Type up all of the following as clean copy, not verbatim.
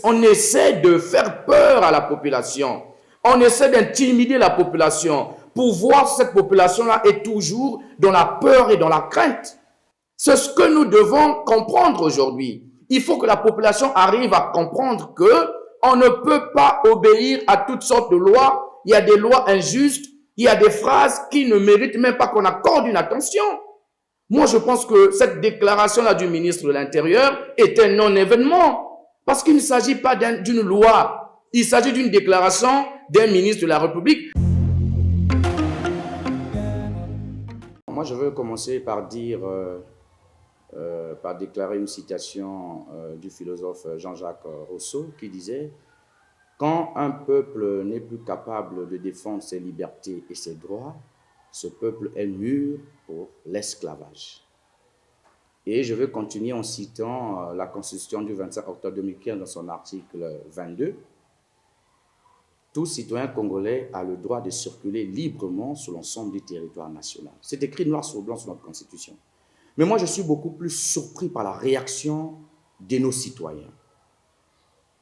On essaie de faire peur à la population. On essaie d'intimider la population pour voir si cette population-là est toujours dans la peur et dans la crainte. C'est ce que nous devons comprendre aujourd'hui. Il faut que la population arrive à comprendre que on ne peut pas obéir à toutes sortes de lois. Il y a des lois injustes, il y a des phrases qui ne méritent même pas qu'on accorde une attention. Moi, je pense que cette déclaration-là du ministre de l'Intérieur est un non-événement. Parce qu'il ne s'agit pas d'une loi, il s'agit d'une déclaration d'un ministre de la République. Moi, je veux commencer par déclarer une citation du philosophe Jean-Jacques Rousseau qui disait « Quand un peuple n'est plus capable de défendre ses libertés et ses droits, ce peuple est mûr pour l'esclavage. » Et je vais continuer en citant la Constitution du 25 octobre 2015 dans son article 22. « Tout citoyen congolais a le droit de circuler librement sur l'ensemble du territoire national. » C'est écrit noir sur blanc sur notre Constitution. Mais moi, je suis beaucoup plus surpris par la réaction de nos citoyens.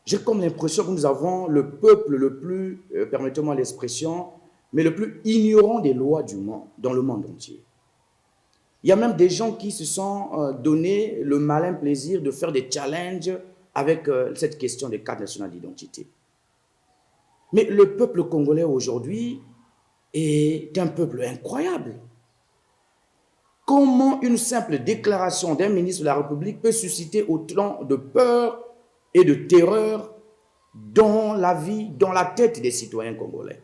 J'ai comme l'impression que nous avons le peuple le plus, permettez-moi l'expression, mais le plus ignorant des lois du monde, dans le monde entier. Il y a même des gens qui se sont donné le malin plaisir de faire des challenges avec cette question des cartes nationales d'identité. Mais le peuple congolais aujourd'hui est un peuple incroyable. Comment une simple déclaration d'un ministre de la République peut susciter autant de peur et de terreur dans la vie, dans la tête des citoyens congolais?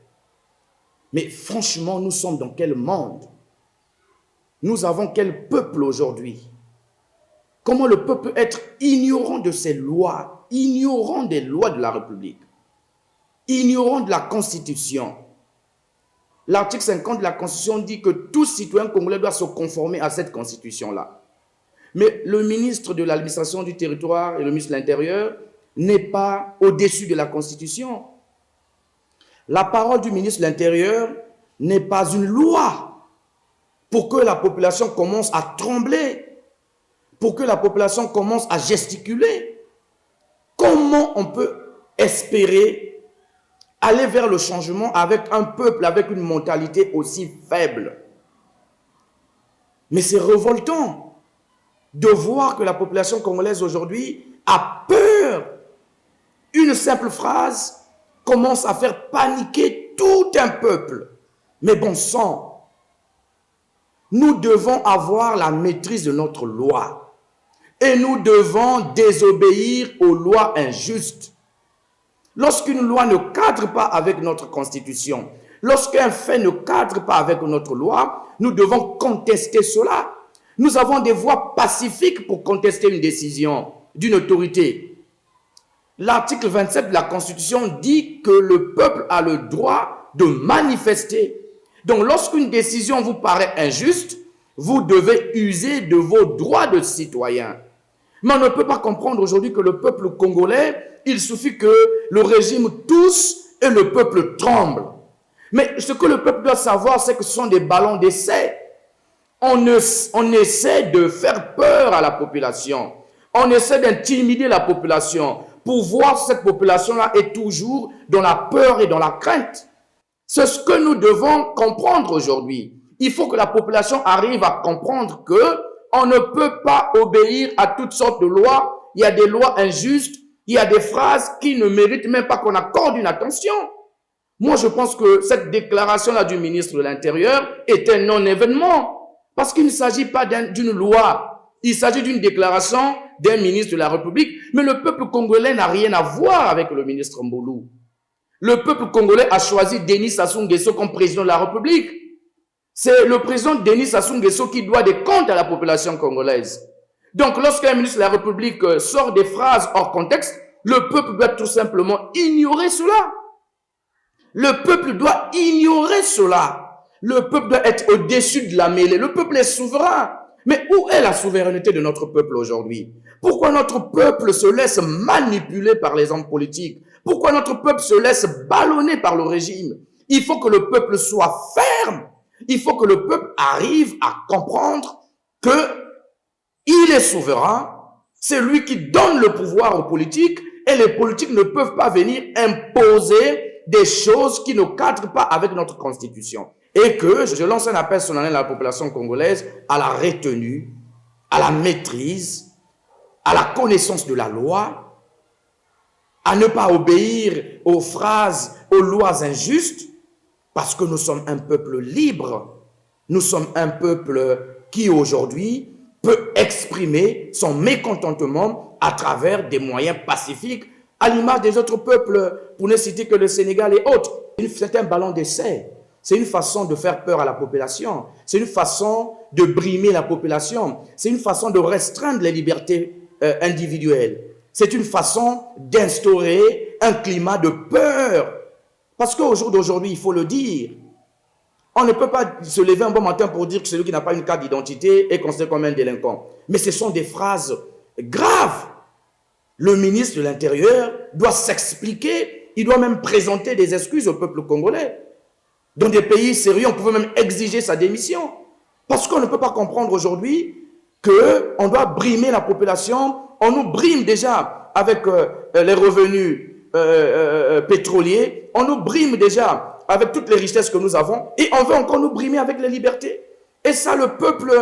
Mais franchement, nous sommes dans quel monde? Nous avons quel peuple aujourd'hui? Comment le peuple peut être ignorant de ces lois, ignorant des lois de la République, ignorant de la Constitution? L'article 50 de la Constitution dit que tout citoyen congolais doit se conformer à cette Constitution-là. Mais le ministre de l'administration du territoire et le ministre de l'Intérieur n'est pas au-dessus de la Constitution. La parole du ministre de l'Intérieur n'est pas une loi pour que la population commence à trembler, pour que la population commence à gesticuler. Comment on peut espérer aller vers le changement avec un peuple, avec une mentalité aussi faible? Mais c'est révoltant de voir que la population congolaise aujourd'hui a peur. Une simple phrase commence à faire paniquer tout un peuple. Mais bon sang, nous devons avoir la maîtrise de notre loi et nous devons désobéir aux lois injustes. Lorsqu'une loi ne cadre pas avec notre Constitution, lorsqu'un fait ne cadre pas avec notre loi, nous devons contester cela. Nous avons des voies pacifiques pour contester une décision d'une autorité. L'article 27 de la Constitution dit que le peuple a le droit de manifester. Donc, lorsqu'une décision vous paraît injuste, vous devez user de vos droits de citoyen. Mais on ne peut pas comprendre aujourd'hui que le peuple congolais, il suffit que le régime tousse et le peuple tremble. Mais ce que le peuple doit savoir, c'est que ce sont des ballons d'essai. On essaie de faire peur à la population. On essaie d'intimider la population pour voir si cette population-là est toujours dans la peur et dans la crainte. C'est ce que nous devons comprendre aujourd'hui. Il faut que la population arrive à comprendre que on ne peut pas obéir à toutes sortes de lois. Il y a des lois injustes, il y a des phrases qui ne méritent même pas qu'on accorde une attention. Moi, je pense que cette déclaration-là du ministre de l'Intérieur est un non-événement. Parce qu'il ne s'agit pas d'une loi, il s'agit d'une déclaration d'un ministre de la République. Mais le peuple congolais n'a rien à voir avec le ministre Mbolou. Le peuple congolais a choisi Denis Sassou Nguesso comme président de la République. C'est le président Denis Sassou Nguesso qui doit des comptes à la population congolaise. Donc, lorsqu'un ministre de la République sort des phrases hors contexte, le peuple doit tout simplement ignorer cela. Le peuple doit ignorer cela. Le peuple doit être au-dessus de la mêlée. Le peuple est souverain. Mais où est la souveraineté de notre peuple aujourd'hui? Pourquoi notre peuple se laisse manipuler par les hommes politiques? Pourquoi notre peuple se laisse ballonner par le régime? Il faut que le peuple soit ferme. Il faut que le peuple arrive à comprendre que il est souverain. C'est lui qui donne le pouvoir aux politiques et les politiques ne peuvent pas venir imposer des choses qui ne cadrent pas avec notre constitution. Et que je lance un appel solennel à la population congolaise à la retenue, à la maîtrise, à la connaissance de la loi, à ne pas obéir aux phrases, aux lois injustes, parce que nous sommes un peuple libre. Nous sommes un peuple qui aujourd'hui peut exprimer son mécontentement à travers des moyens pacifiques, à l'image des autres peuples, pour ne citer que le Sénégal et autres. C'est un ballon d'essai. C'est une façon de faire peur à la population. C'est une façon de brimer la population. C'est une façon de restreindre les libertés individuelles. C'est une façon d'instaurer un climat de peur. Parce qu'au jour d'aujourd'hui, il faut le dire, on ne peut pas se lever un bon matin pour dire que celui qui n'a pas une carte d'identité est considéré comme un délinquant. Mais ce sont des phrases graves. Le ministre de l'Intérieur doit s'expliquer, il doit même présenter des excuses au peuple congolais. Dans des pays sérieux, on pouvait même exiger sa démission. Parce qu'on ne peut pas comprendre aujourd'hui qu'on doit brimer la population. On nous brime déjà avec les revenus pétroliers. On nous brime déjà avec toutes les richesses que nous avons. Et on veut encore nous brimer avec les libertés. Et ça, le peuple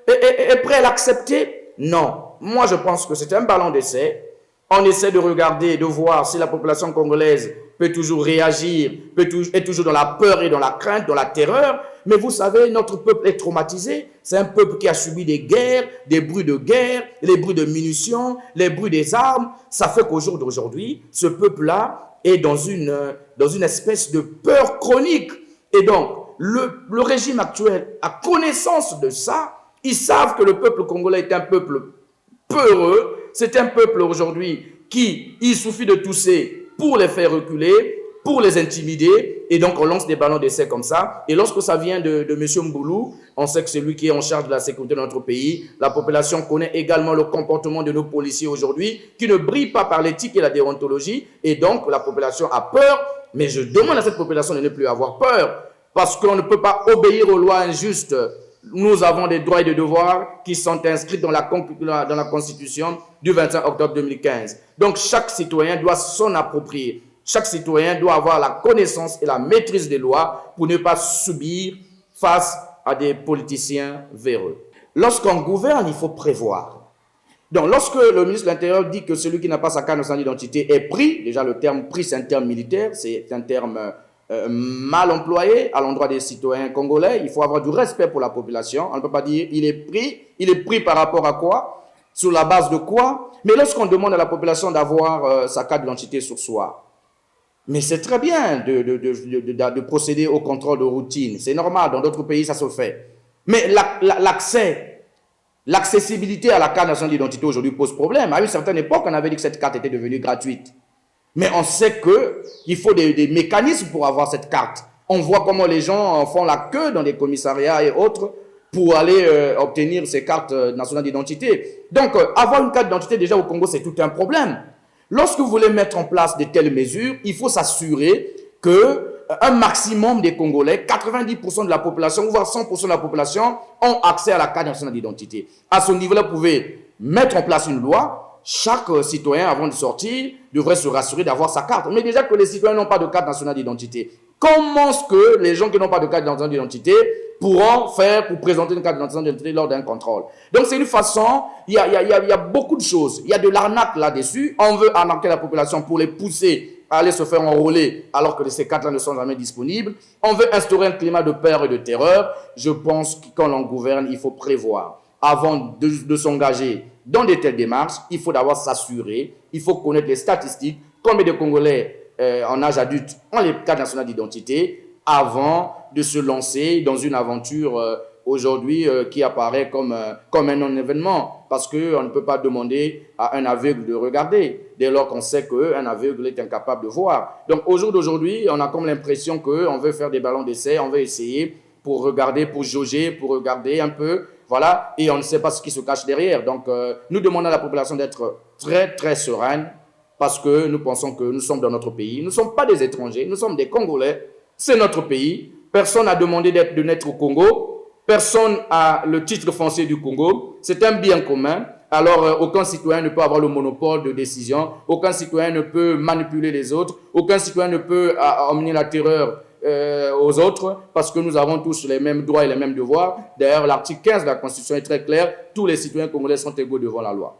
est prêt à l'accepter? Non. Moi, je pense que c'est un ballon d'essai. On essaie de regarder, de voir si la population congolaise peut toujours réagir, est toujours dans la peur et dans la crainte, dans la terreur. Mais vous savez, notre peuple est traumatisé. C'est un peuple qui a subi des guerres, des bruits de guerre, les bruits de munitions, les bruits des armes. Ça fait qu'au jour d'aujourd'hui, ce peuple-là est dans une espèce de peur chronique. Et donc, le régime actuel a connaissance de ça. Ils savent que le peuple congolais est un peuple peureux. C'est un peuple aujourd'hui qui, il suffit de tousser pour les faire reculer, pour les intimider, et donc on lance des ballons d'essai comme ça. Et lorsque ça vient de M. Mboulou, on sait que c'est lui qui est en charge de la sécurité de notre pays. La population connaît également le comportement de nos policiers aujourd'hui, qui ne brillent pas par l'éthique et la déontologie, et donc la population a peur. Mais je demande à cette population de ne plus avoir peur, parce qu'on ne peut pas obéir aux lois injustes. Nous avons des droits et des devoirs qui sont inscrits dans la Constitution du 25 octobre 2015. Donc, chaque citoyen doit s'en approprier. Chaque citoyen doit avoir la connaissance et la maîtrise des lois pour ne pas subir face à des politiciens véreux. Lorsqu'on gouverne, il faut prévoir. Donc, lorsque le ministre de l'Intérieur dit que celui qui n'a pas sa carte nationale d'identité est pris, déjà le terme pris, c'est un terme militaire, c'est un terme mal employé à l'endroit des citoyens congolais. Il faut avoir du respect pour la population. On ne peut pas dire il est pris par rapport à quoi, sur la base de quoi. Mais lorsqu'on demande à la population d'avoir sa carte d'identité sur soi, mais c'est très bien de procéder au contrôle de routine. C'est normal, dans d'autres pays ça se fait. Mais l'accessibilité à la carte nationale d'identité aujourd'hui pose problème. À une certaine époque, on avait dit que cette carte était devenue gratuite. Mais on sait qu'il faut des mécanismes pour avoir cette carte. On voit comment les gens font la queue dans des commissariats et autres pour aller obtenir ces cartes nationales d'identité. Donc, avoir une carte d'identité déjà au Congo, c'est tout un problème. Lorsque vous voulez mettre en place de telles mesures, il faut s'assurer qu'un maximum des Congolais, 90% de la population, voire 100% de la population, ont accès à la carte nationale d'identité. À ce niveau-là, vous pouvez mettre en place une loi. Chaque citoyen, avant de sortir, devrait se rassurer d'avoir sa carte. Mais déjà que les citoyens n'ont pas de carte nationale d'identité, comment est-ce que les gens qui n'ont pas de carte nationale d'identité pourront faire pour présenter une carte nationale d'identité lors d'un contrôle? Donc c'est une façon, il y a beaucoup de choses. Il y a de l'arnaque là-dessus. On veut arnaquer la population pour les pousser à aller se faire enrôler alors que ces cartes-là ne sont jamais disponibles. On veut instaurer un climat de peur et de terreur. Je pense que quand l'on gouverne, il faut prévoir. Avant de s'engager dans de telles démarches, il faut d'abord s'assurer, il faut connaître les statistiques, combien de Congolais en âge adulte ont les cartes nationales d'identité avant de se lancer dans une aventure aujourd'hui qui apparaît comme un non-événement. Parce qu'on ne peut pas demander à un aveugle de regarder, dès lors qu'on sait qu'un aveugle est incapable de voir. Donc au jour d'aujourd'hui, on a comme l'impression qu'on veut faire des ballons d'essai, on veut essayer pour regarder, pour jauger, pour regarder un peu. Voilà, et on ne sait pas ce qui se cache derrière. Donc, nous demandons à la population d'être très, très sereine parce que nous pensons que nous sommes dans notre pays. Nous ne sommes pas des étrangers, nous sommes des Congolais. C'est notre pays. Personne n'a demandé de naître au Congo. Personne n'a le titre foncier du Congo. C'est un bien commun. alors aucun citoyen ne peut avoir le monopole de décision, aucun citoyen ne peut manipuler les autres, aucun citoyen ne peut emmener la terreur aux autres, parce que nous avons tous les mêmes droits et les mêmes devoirs. D'ailleurs, l'article 15 de la Constitution est très clair, tous les citoyens congolais sont égaux devant la loi.